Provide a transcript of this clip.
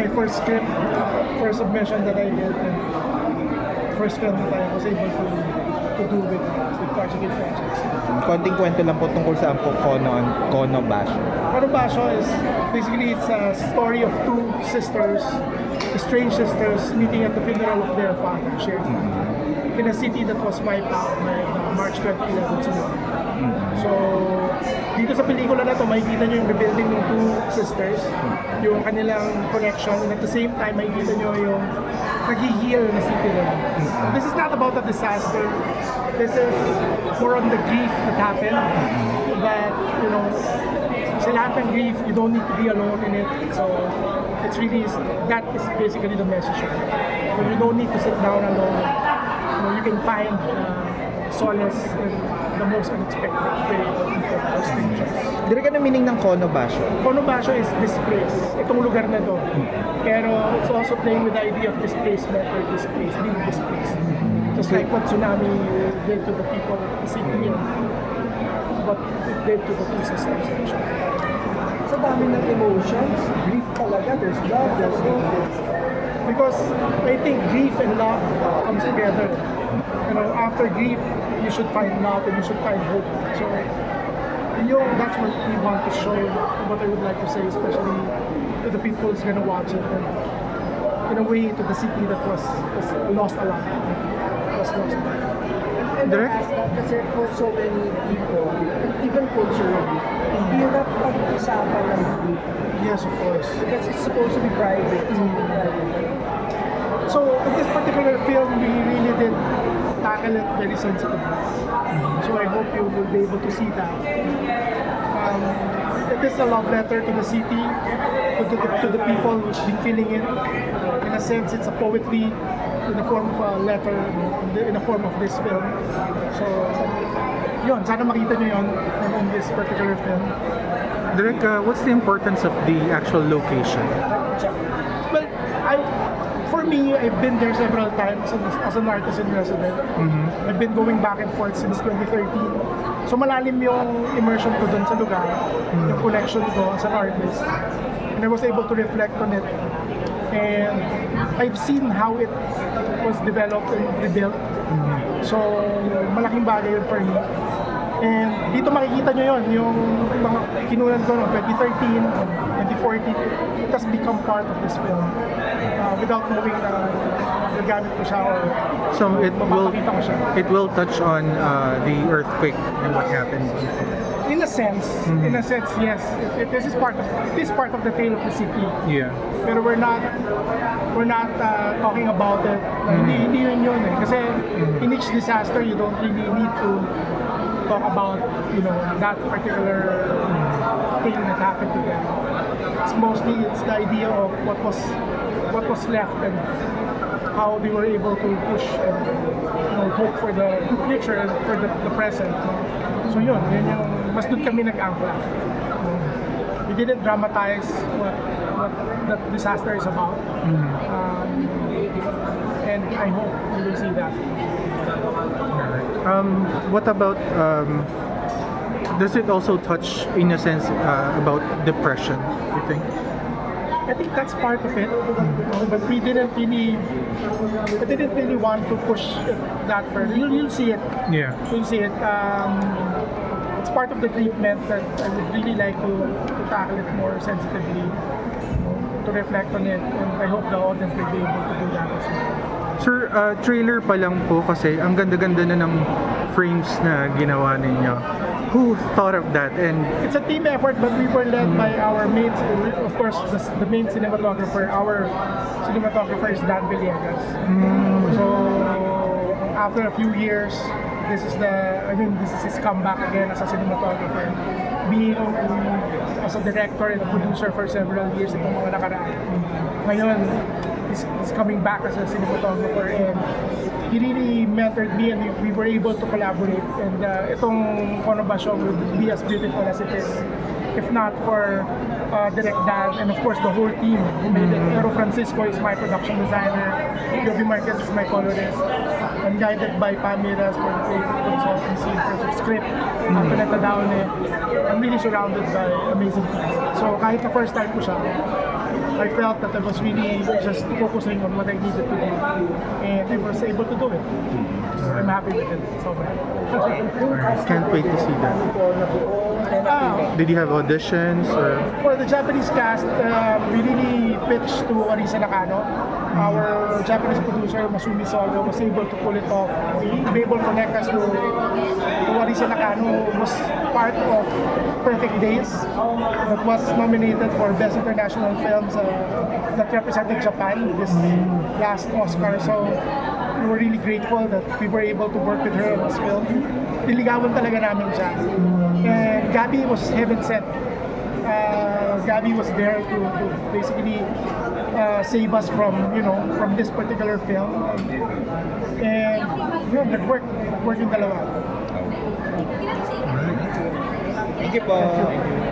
my first script, first submission that I did, and first film that I was able to do with Project Projects. Konting kwento lang po tungkol sa po Kono Basho. KONO BASHO is basically it's a story of two sisters, estranged sisters, meeting at the funeral of their father, shared in a city that was wiped out by the March 2011 tsunami. So, dito sa pelikula na to, makikita nyo yung rebuilding ng two sisters, yung kanilang connection, and at the same time, makikita nyo yung nag-heal na city nila. This is not about a disaster. This is more on the grief that happened. That, you know, sa lahat ng grief, you don't need to be alone in it. So, it's really, that is basically the message. So, you don't need to sit down alone. You know, you can find solace in the most unexpected way of strangers. Dire ka na meaning ng Kono Basho? KONO BASHO is displace. Itong lugar na to. Pero it's also playing with the idea of displacement or being displaced. Just like what tsunami did to the people of the city and what it did to the two sisters. Sa dami ng emotions, grief talaga, there's love, there's hate. Because I think grief and love comes together. You know, after grief, you should find love and you should find hope. So, that's what we want to show, what I would like to say, especially to the people who's gonna watch it, and in a way to the city that was lost a lot. And the past, kasi for so many people, even culturally, hirap pag-usapan ng grief. Yes, of course. Because it's supposed to be private. So, in this particular film, we really did tackle it very sensitively. So I hope you will be able to see that. It is a love letter to the city, to the people who've been feeling it. In a sense, it's a poetry in the form of a letter, in the form of this film. So, yun, sana makita nyo yun in this particular film. Direk, what's the importance of the actual location? Well, for me, I've been there several times as an artist in resident. I've been going back and forth since 2013. So malalim yung immersion ko dun sa lugar, yung connection ko as an artist. And I was able to reflect on it. And I've seen how it was developed and rebuilt. So malaking bagay yun for me. And dito makikita nyo yun, yung mga kinunan ko noong 2013, 2014, it has become part of this film. Without knowing na nagamit ko siya or So mapapakita ko siya. it will touch on the earthquake and what happened. In a sense, yes. This is part of the tale of the city. Yeah. Pero we're not talking about it. Hindi yun eh. Kasi in each disaster, you don't really need to talk about, you know, that particular thing that happened to them. It's the idea of what was left and how they were able to push and, you know, hope for the future and for the present. So yun yung mas doon kami nag-angkla. We didn't dramatize what that disaster is about. And I hope you will see that. What about, does it also touch, in a sense, about depression, you think? I think that's part of it, but we didn't really want to push it that further. You'll see it. Yeah. You'll see it. It's part of the treatment that I would really like to tackle it more sensitively, to reflect on it, and I hope the audience will be able to do that as well. Sir, trailer pa lang po kasi ang ganda-ganda na ng frames na ginawa ninyo. Who thought of that? And It's a team effort, but we were led by our main, of course, the main cinematographer. Our cinematographer is Dan Villegas. So after a few years, this is his comeback again as a cinematographer. Being as a director and a producer for several years itong mga nakaraan. Ngayon, he's coming back as a cinematographer, and he really mentored me, and we were able to collaborate. And itong KONO BASHO would be as beautiful as it is if not for Direct Dan and of course the whole team who made it. Pero Francisco is my production designer, Yobi Marquez is my colorist. I'm guided by Pamiras for the consultancy in terms of script. Antonetta Daone. I'm really surrounded by amazing people. So kahit na first time ko siya, I felt that I was really just focusing on what I needed to do, and I was able to do it. So I'm happy with it. So Can't wait to see that. Did you have auditions or? for the Japanese cast, we really pitched to Arisa Nakano. Our Japanese producer, Masumi Sogo, was able to pull it off. He was able to connect us to Arisa Nakano, who was part of Perfect Days, that was nominated for Best International Films that represented Japan this last Oscar. So we were really grateful that we were able to work with her on this film. Niligawan talaga namin siya. And Gabby was heaven sent. Gabby was there to basically save us from from this particular film. And yun, nag-work yung dalawa. Thank you po.